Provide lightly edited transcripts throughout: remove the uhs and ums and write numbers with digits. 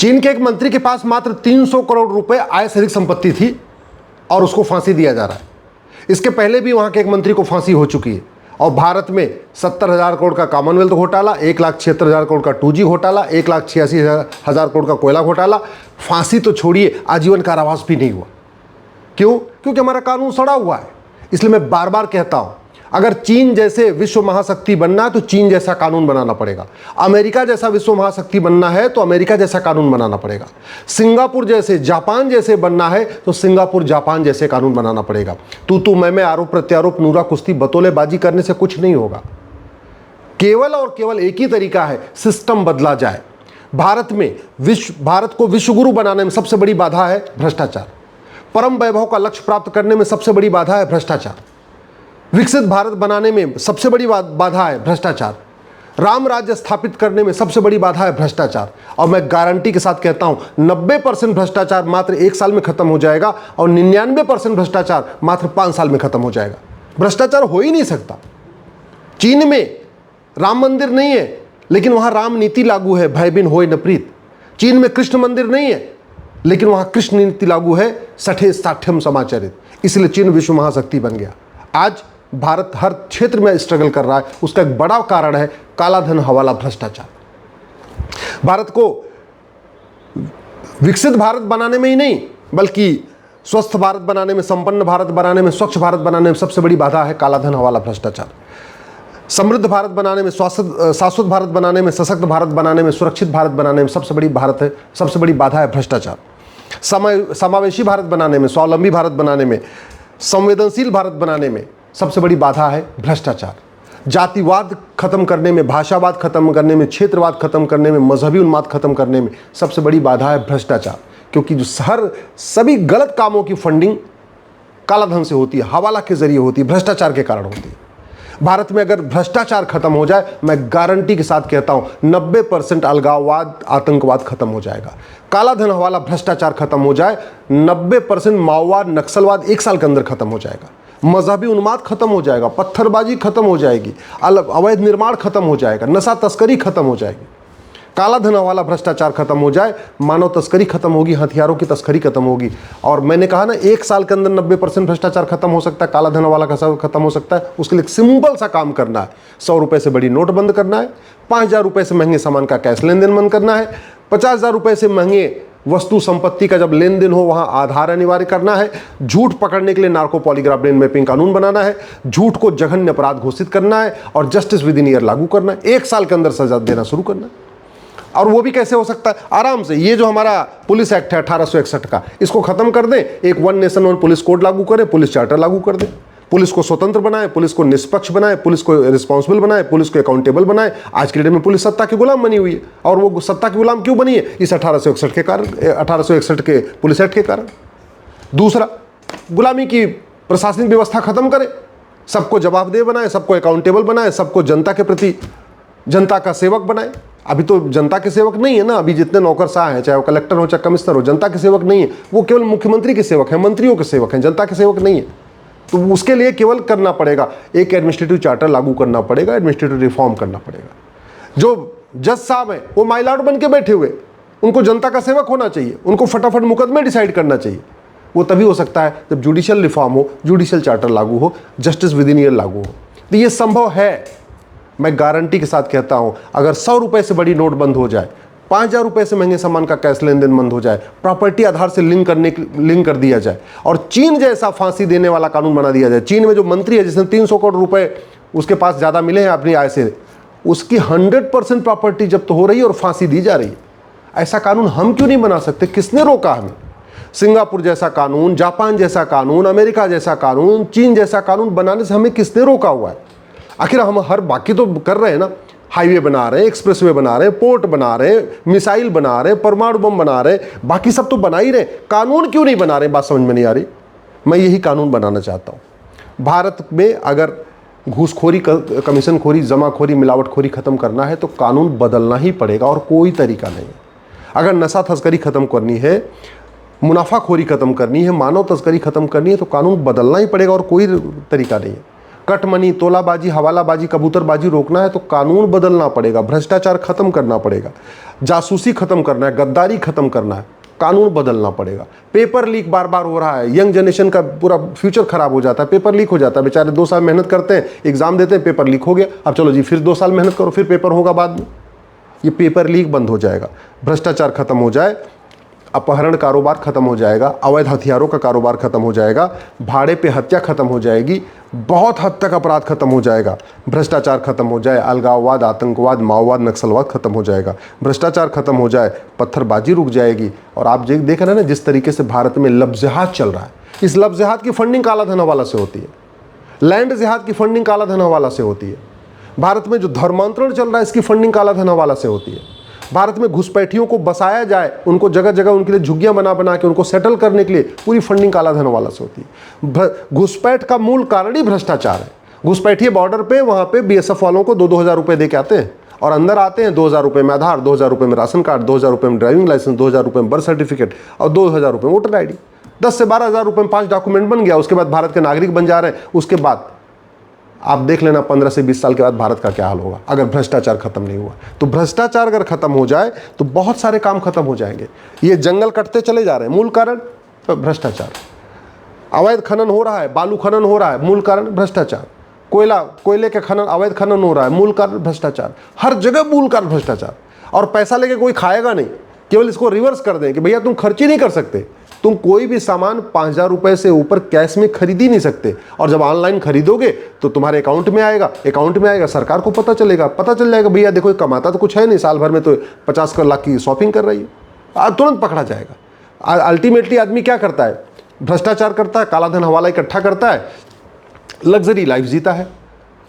चीन के एक मंत्री के पास मात्र 300 करोड़ रुपए आय से अधिक संपत्ति थी और उसको फांसी दिया जा रहा है। इसके पहले भी वहां के एक मंत्री को फांसी हो चुकी है। और भारत में 70,000 करोड़ का कॉमनवेल्थ घोटाला, 1,76,000 करोड़ का 2G घोटाला, 1,86,000 करोड़ का कोयला घोटाला, फांसी तो छोड़िए आजीवन कारावास भी नहीं हुआ। क्यों? क्योंकि हमारा कानून सड़ा हुआ है। इसलिए मैं बार बार कहता हूं, अगर चीन जैसे विश्व महाशक्ति बनना है तो चीन जैसा कानून बनाना पड़ेगा। अमेरिका जैसा विश्व महाशक्ति बनना है तो अमेरिका जैसा कानून बनाना पड़ेगा। सिंगापुर जैसे, जापान जैसे बनना है तो सिंगापुर जापान जैसे कानून बनाना पड़ेगा। तू मैं, आरोप प्रत्यारोप, नूरा कुश्ती, बतौलेबाजी करने से कुछ नहीं होगा। केवल और केवल एक ही तरीका है, सिस्टम बदला जाए। भारत को विश्वगुरु बनाने में सबसे बड़ी बाधा है भ्रष्टाचार। परम वैभव का लक्ष्य प्राप्त करने में सबसे बड़ी बाधा है भ्रष्टाचार। विकसित भारत बनाने में सबसे बड़ी बाधा है भ्रष्टाचार। राम राज्य स्थापित करने में सबसे बड़ी बाधा है भ्रष्टाचार। और मैं गारंटी के साथ कहता हूं 90% भ्रष्टाचार मात्र 1 साल में खत्म हो जाएगा और 99% भ्रष्टाचार मात्र 5 साल में खत्म हो जाएगा। भ्रष्टाचार हो ही नहीं सकता। चीन में राम मंदिर नहीं है लेकिन वहां राम नीति लागू है, भय बिन होय न प्रीत। चीन में कृष्ण मंदिर नहीं है लेकिन वहां कृष्ण नीति लागू है, सठे साठ्यम समाचरित। इसलिए चीन विश्व महाशक्ति बन गया। आज भारत हर क्षेत्र में स्ट्रगल कर रहा है। उसका एक बड़ा कारण है काला धन, हवाला, भ्रष्टाचार। भारत को विकसित भारत बनाने में ही नहीं बल्कि स्वस्थ भारत बनाने में, संपन्न भारत बनाने में, स्वच्छ भारत बनाने में सबसे बड़ी बाधा है काला धन, हवाला, भ्रष्टाचार। समृद्ध भारत बनाने में, शाश्वत भारत बनाने में, सशक्त भारत बनाने में, सुरक्षित भारत बनाने में सबसे बड़ी बाधा है भ्रष्टाचार। समावेशी भारत बनाने में, स्वावलंबी भारत बनाने में, संवेदनशील भारत बनाने में सबसे बड़ी बाधा है भ्रष्टाचार। जातिवाद खत्म करने में, भाषावाद खत्म करने में, क्षेत्रवाद खत्म करने में, मजहबी उन्माद खत्म करने में सबसे बड़ी बाधा है भ्रष्टाचार। क्योंकि जो सभी गलत कामों की फंडिंग काला धन से होती है, हवाला के जरिए होती है, भ्रष्टाचार के कारण होती है। भारत में अगर भ्रष्टाचार खत्म हो जाए, मैं गारंटी के साथ कहता हूं 90% अलगाववाद, आतंकवाद खत्म हो जाएगा। काला धन, हवाला, भ्रष्टाचार खत्म हो जाए, 90% माओवाद, नक्सलवाद 1 साल के अंदर खत्म हो जाएगा। मजहबी उन्माद खत्म हो जाएगा, पत्थरबाजी खत्म हो जाएगी, अवैध निर्माण खत्म हो जाएगा, नशा तस्करी खत्म हो जाएगी। काला धन, हवाला, भ्रष्टाचार खत्म हो जाए, मानव तस्करी खत्म होगी, हथियारों की तस्करी खत्म होगी। और मैंने कहा ना, 1 साल के अंदर 90% भ्रष्टाचार खत्म हो सकता है, काला धन, हवाला खत्म हो सकता है। उसके लिए सिंपल सा काम करना है। 100 रुपए से बड़ी नोट बंद करना है, 5,000 रुपए से महंगे सामान का कैश लेन देन बंद करना है, 50,000 रुपए से महंगे वस्तु संपत्ति का जब लेन देन हो वहां आधार अनिवार्य करना है। झूठ पकड़ने के लिए नार्को पॉलीग्राफ ब्रेन मैपिंग कानून बनाना है। झूठ को जघन्य अपराध घोषित करना है और जस्टिस विद इन ईयर लागू करना है। 1 साल के अंदर सजा देना शुरू करना है। और वो भी कैसे हो सकता है? आराम से। ये जो हमारा पुलिस एक्ट है 1861 का, इसको खत्म कर दें, एक 1 नेशन 1 पुलिस कोड लागू करें, पुलिस चार्टर लागू कर दें, पुलिस को स्वतंत्र बनाए, पुलिस को निष्पक्ष बनाए, पुलिस को रिस्पॉन्सिबल बनाए, पुलिस को अकाउंटेबल बनाए। आज के डेट में पुलिस सत्ता की गुलाम बनी हुई है। और वो सत्ता की गुलाम क्यों बनी है? इस 1861 के कारण, 1861 के पुलिस एक्ट के कारण। दूसरा, गुलामी की प्रशासनिक व्यवस्था खत्म करें, सबको जवाबदेह बनाए, सबको अकाउंटेबल बनाए, सबको जनता के प्रति, जनता का सेवक बनाए। अभी तो जनता के सेवक नहीं है ना। अभी जितने नौकरशाह हैं, चाहे वो कलेक्टर हो चाहे कमिश्नर हो, जनता के सेवक नहीं है। वो केवल मुख्यमंत्री के सेवक हैं, मंत्रियों के सेवक हैं, जनता के सेवक नहीं है। तो उसके लिए केवल करना पड़ेगा, एक एडमिनिस्ट्रेटिव चार्टर लागू करना पड़ेगा, एडमिनिस्ट्रेटिव रिफॉर्म करना पड़ेगा। जो जज साहब हैं वो माइलॉर्ड बन के बैठे हुए, उनको जनता का सेवक होना चाहिए, उनको फटाफट मुकदमे डिसाइड करना चाहिए। वो तभी हो सकता है जब जुडिशियल रिफॉर्म हो, जुडिशियल चार्टर लागू हो, जस्टिस विद इन ईयर लागू हो। तो ये संभव है। मैं गारंटी के साथ कहता हूं, अगर 100 रुपए से बड़ी नोट बंद हो जाए, 5,000 रुपए से महंगे सामान का कैश लेन देन बंद हो जाए, प्रॉपर्टी आधार से लिंक कर दिया जाए और चीन जैसा फांसी देने वाला कानून बना दिया जाए। चीन में जो मंत्री है जिसने 300 करोड़ रुपए उसके पास ज़्यादा मिले हैं अपनी आय से, उसकी 100% प्रॉपर्टी जब्त हो रही है और फांसी दी जा रही है। ऐसा कानून हम क्यों नहीं बना सकते? किसने रोका हमें? सिंगापुर जैसा कानून, जापान जैसा कानून, अमेरिका जैसा कानून, चीन जैसा कानून बनाने से हमें किसने रोका हुआ है? आखिर हम हर बाकी तो कर रहे हैं ना। हाईवे बना रहे हैं, एक्सप्रेसवे बना रहे हैं, पोर्ट बना रहे हैं, मिसाइल बना रहे हैं, परमाणु बम बना रहे हैं, बाकी सब तो बना ही रहे। कानून क्यों नहीं बना रहे? बात समझ में नहीं आ रही। मैं यही कानून बनाना चाहता हूँ। भारत में अगर घूसखोरी, कमीशनखोरी, जमाखोरी, मिलावटखोरी खत्म करना है तो कानून बदलना ही पड़ेगा और कोई तरीका नहीं है। अगर नशा तस्करी खत्म करनी है, मुनाफाखोरी खत्म करनी है, मानव तस्करी खत्म करनी है तो कानून बदलना ही पड़ेगा और कोई तरीका नहीं है। कट मनी, तोलाबाजी, हवालाबाजी, कबूतरबाजी रोकना है तो कानून बदलना पड़ेगा, भ्रष्टाचार खत्म करना पड़ेगा, जासूसी खत्म करना है, गद्दारी खत्म करना है, कानून बदलना पड़ेगा। पेपर लीक बार बार हो रहा है, यंग जनरेशन का पूरा फ्यूचर खराब हो जाता है, पेपर लीक हो जाता है। बेचारे 2 साल मेहनत करते हैं, एग्जाम देते हैं, पेपर लीक हो गया, अब चलो जी फिर 2 साल मेहनत करो, फिर पेपर होगा बाद में। ये पेपर लीक बंद हो जाएगा, भ्रष्टाचार खत्म हो जाए, अपहरण कारोबार खत्म हो जाएगा, अवैध हथियारों का कारोबार खत्म हो जाएगा, भाड़े पे हत्या खत्म हो जाएगी, बहुत हद तक अपराध खत्म हो जाएगा, भ्रष्टाचार खत्म हो जाए, अलगाववाद, आतंकवाद, माओवाद, नक्सलवाद खत्म हो जाएगा, भ्रष्टाचार खत्म हो जाए, पत्थरबाजी रुक जाएगी। और आप देख रहे हैं ना जिस तरीके से भारत में लव जिहाद चल रहा है, इस लव जिहाद की फंडिंग काला धन हवाला से होती है, लैंड जिहाद की फंडिंग काला धन हवाला से होती है, भारत में जो धर्मांतरण चल रहा है इसकी फंडिंग काला धन हवाला से होती है, भारत में घुसपैठियों को बसाया जाए, उनको जगह जगह उनके लिए झुग्गियां बना बना के उनको सेटल करने के लिए पूरी फंडिंग काला धन वाला से होती है। घुसपैठ का मूल कारण ही भ्रष्टाचार है। घुसपैठिए बॉर्डर पे, वहां पे बीएसएफ वालों को 2-2 हज़ार रुपए दे के आते हैं और अंदर आते हैं 2,000 रुपये में आधार, 2,000 रुपये में राशन कार्ड, 2,000 रुपये में ड्राइविंग लाइसेंस, 2,000 रुपये में बर्थ सर्टिफिकेट और 2,000 रुपये में वोटर ID। 10 से 12,000 रुपये में 5 डॉक्यूमेंट बन गया, उसके बाद भारत के नागरिक बन जा रहे हैं। उसके बाद आप देख लेना 15 से 20 साल के बाद भारत का क्या हाल होगा अगर भ्रष्टाचार खत्म नहीं हुआ। तो भ्रष्टाचार अगर खत्म हो जाए तो बहुत सारे काम खत्म हो जाएंगे। ये जंगल कटते चले जा रहे हैं, मूल कारण भ्रष्टाचार। अवैध खनन हो रहा है, बालू खनन हो रहा है, मूल कारण भ्रष्टाचार। कोयले के खनन, अवैध खनन हो रहा है, मूल कारण भ्रष्टाचार। हर जगह मूल कारण भ्रष्टाचार। और पैसा लेके कोई खाएगा नहीं, केवल इसको रिवर्स कर दें कि भैया तुम खर्च ही नहीं कर सकते, तुम कोई भी सामान 5,000 रुपए से ऊपर कैश में खरीद ही नहीं सकते। और जब ऑनलाइन खरीदोगे तो तुम्हारे अकाउंट में आएगा, सरकार को पता चल जाएगा भैया देखो कमाता तो कुछ है नहीं, साल भर में तो 50 लाख की शॉपिंग कर रही है, तुरंत पकड़ा जाएगा। अल्टीमेटली आदमी क्या करता है? भ्रष्टाचार करता है, काला धन हवाला इकट्ठा करता है, लग्जरी लाइफ जीता है,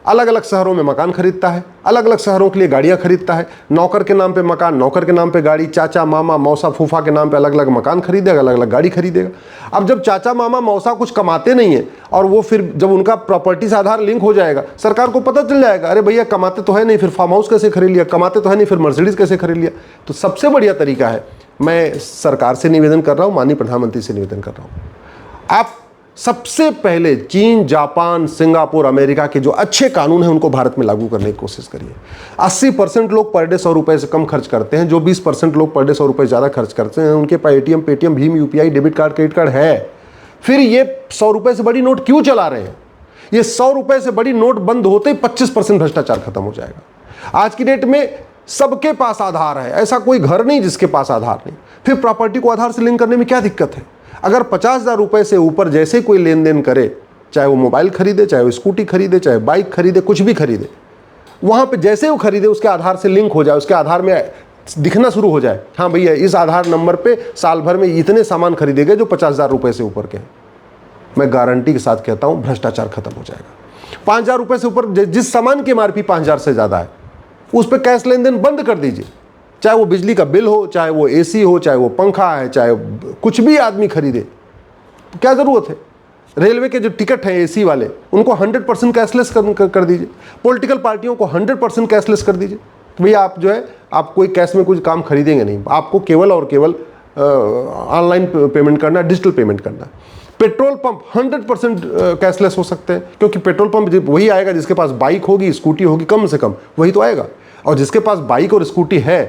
अलग अलग शहरों में मकान खरीदता है, अलग अलग शहरों के लिए गाड़ियां खरीदता है, नौकर के नाम पे मकान, नौकर के नाम पे गाड़ी, चाचा मामा मौसा फूफा के नाम पे अलग अलग मकान खरीदेगा, अलग अलग गाड़ी खरीदेगा। अब जब चाचा मामा मौसा कुछ कमाते नहीं है और वो फिर जब उनका प्रॉपर्टी से आधार लिंक हो जाएगा, सरकार को पता चल जाएगा अरे भैया कमाते तो है नहीं, फिर फार्म हाउस कैसे खरीद लिया, कमाते तो है नहीं, फिर मर्सिडीज कैसे खरीद लिया। तो सबसे बढ़िया तरीका है, मैं सरकार से निवेदन कर रहा हूँ, माननीय प्रधानमंत्री से निवेदन कर रहा हूँ, आप सबसे पहले चीन, जापान, सिंगापुर, अमेरिका के जो अच्छे कानून हैं उनको भारत में लागू करने की कोशिश करिए। 80% लोग पर डे 100 रुपये से कम खर्च करते हैं, जो 20% लोग पर डे 100 रुपये ज़्यादा खर्च करते हैं उनके पास ATM, Paytm, Bhim, UPI, debit card, credit card है। फिर ये 100 रुपये से बड़ी नोट क्यों चला रहे हैं? ये 100 रुपये से बड़ी नोट बंद होते ही 25% भ्रष्टाचार खत्म हो जाएगा। आज की डेट में सबके पास आधार है, ऐसा कोई घर नहीं जिसके पास आधार नहीं। फिर प्रॉपर्टी को आधार से लिंक करने में क्या दिक्कत है? अगर 50,000 रुपये से ऊपर जैसे कोई लेन देन करे, चाहे वो मोबाइल खरीदे, चाहे वो स्कूटी खरीदे, चाहे बाइक खरीदे, कुछ भी खरीदे, वहाँ पे जैसे वो खरीदे उसके आधार से लिंक हो जाए, उसके आधार में दिखना शुरू हो जाए, हाँ भैया इस आधार नंबर पे साल भर में इतने सामान खरीदे गए जो 50,000 रुपये से ऊपर के हैं। मैं गारंटी के साथ कहता हूँ भ्रष्टाचार खत्म हो जाएगा। 5,000 रुपये से ऊपर जिस सामान की MRP 5,000 से ज़्यादा है उस पर कैश लेन देन बंद कर दीजिए। चाहे वो बिजली का बिल हो, चाहे वो AC हो, चाहे वो पंखा है, चाहे कुछ भी आदमी खरीदे, क्या ज़रूरत है? रेलवे के जो टिकट हैं AC वाले उनको 100% कैशलेस कर दीजिए। पॉलिटिकल पार्टियों को 100% कैशलेस कर दीजिए। तो भैया आप जो है आप कोई कैश में कुछ काम खरीदेंगे नहीं, आपको केवल और केवल ऑनलाइन पेमेंट करना, डिजिटल पेमेंट करना। पेट्रोल पंप 100% कैशलेस हो सकते हैं, क्योंकि पेट्रोल पंप वही आएगा जिसके पास बाइक होगी, स्कूटी होगी, कम से कम वही तो आएगा। और जिसके पास बाइक और स्कूटी है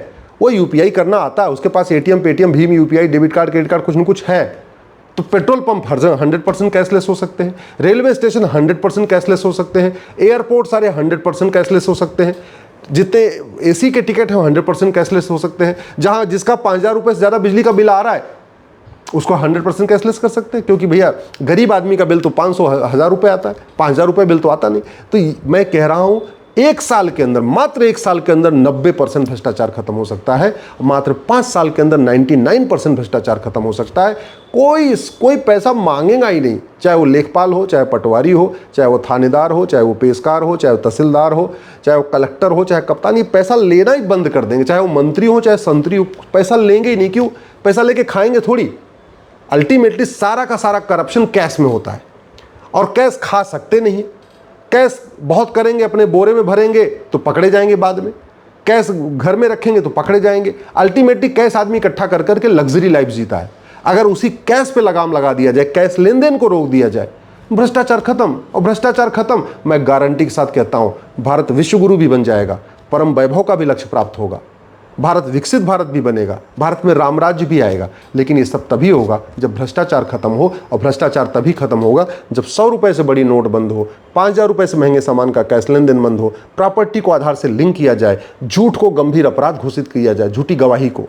वो UPI करना आता है, उसके पास ATM, Paytm, Bhim, UPI, debit card, credit card कुछ न कुछ है, तो पेट्रोल पंप हर जगह 100% कैशलेस हो सकते हैं। रेलवे स्टेशन 100% कैशलेस हो सकते हैं। एयरपोर्ट सारे 100% कैशलेस हो सकते हैं। जितने AC के टिकट हैं 100% कैशलेस हो सकते हैं। जहाँ जिसका 5,000 रुपये से ज़्यादा बिजली का बिल आ रहा है उसको 100% कैशलेस कर सकते हैं, क्योंकि भैया गरीब आदमी का बिल तो 500, 1,000 रुपये आता है, 5,000 रुपये बिल तो आता नहीं। तो मैं कह रहा हूँ एक साल के अंदर, मात्र 1 साल के अंदर 90% भ्रष्टाचार खत्म हो सकता है। मात्र 5 साल के अंदर 99% भ्रष्टाचार खत्म हो सकता है। कोई पैसा मांगेगा ही नहीं, चाहे वो लेखपाल हो, चाहे पटवारी हो, चाहे वो थानेदार हो, चाहे वो पेशकार हो, चाहे वो तहसीलदार हो, चाहे वो कलेक्टर हो, चाहे कप्तान, ये पैसा लेना ही बंद कर देंगे। चाहे वो मंत्री हो, चाहे संतरी हो, पैसा लेंगे ही नहीं। क्यों? पैसा लेके खाएंगे थोड़ी। अल्टीमेटली सारा का सारा करप्शन कैश में होता है और कैश खा सकते नहीं। कैश बहुत करेंगे, अपने बोरे में भरेंगे तो पकड़े जाएंगे, बाद में कैश घर में रखेंगे तो पकड़े जाएंगे। अल्टीमेटली कैश आदमी इकट्ठा कर करके लग्जरी लाइफ जीता है। अगर उसी कैश पे लगाम लगा दिया जाए, कैश लेन देन को रोक दिया जाए, भ्रष्टाचार खत्म। और भ्रष्टाचार खत्म, मैं गारंटी के साथ कहता हूं, भारत विश्वगुरु भी बन जाएगा, परम वैभव का भी लक्ष्य प्राप्त होगा, भारत विकसित भारत भी बनेगा, भारत में रामराज्य भी आएगा। लेकिन ये सब तभी होगा जब भ्रष्टाचार खत्म हो, और भ्रष्टाचार तभी खत्म होगा जब 100 रुपए से बड़ी नोट बंद हो, 5000 रुपए से महंगे सामान का कैश लेन देन बंद हो, प्रॉपर्टी को आधार से लिंक किया जाए, झूठ को गंभीर अपराध घोषित किया जाए, झूठी गवाही को,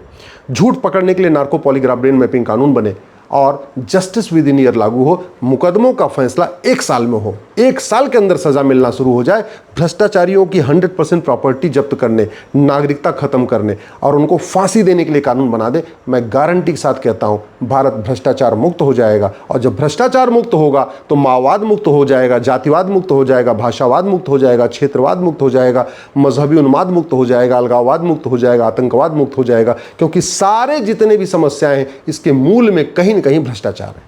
झूठ पकड़ने के लिए नार्को पॉलीग्राफ ब्रेन मैपिंग कानून बने, और जस्टिस विद इन ईयर लागू हो, मुकदमों का फैसला 1 साल में हो, 1 साल के अंदर सजा मिलना शुरू हो जाए, भ्रष्टाचारियों की 100% प्रॉपर्टी जब्त करने, नागरिकता खत्म करने और उनको फांसी देने के लिए कानून बना दे, मैं गारंटी के साथ कहता हूं भारत भ्रष्टाचार मुक्त हो जाएगा। और जब भ्रष्टाचार मुक्त होगा तो माओवाद मुक्त हो जाएगा, जातिवाद मुक्त हो जाएगा, भाषावाद मुक्त हो जाएगा, क्षेत्रवाद मुक्त हो जाएगा, मजहबी उन्माद मुक्त हो जाएगा, अलगाववाद मुक्त हो जाएगा, आतंकवाद मुक्त हो जाएगा। क्योंकि सारे जितने भी समस्याएं हैं, इसके मूल में कहीं न कहीं भ्रष्टाचार है।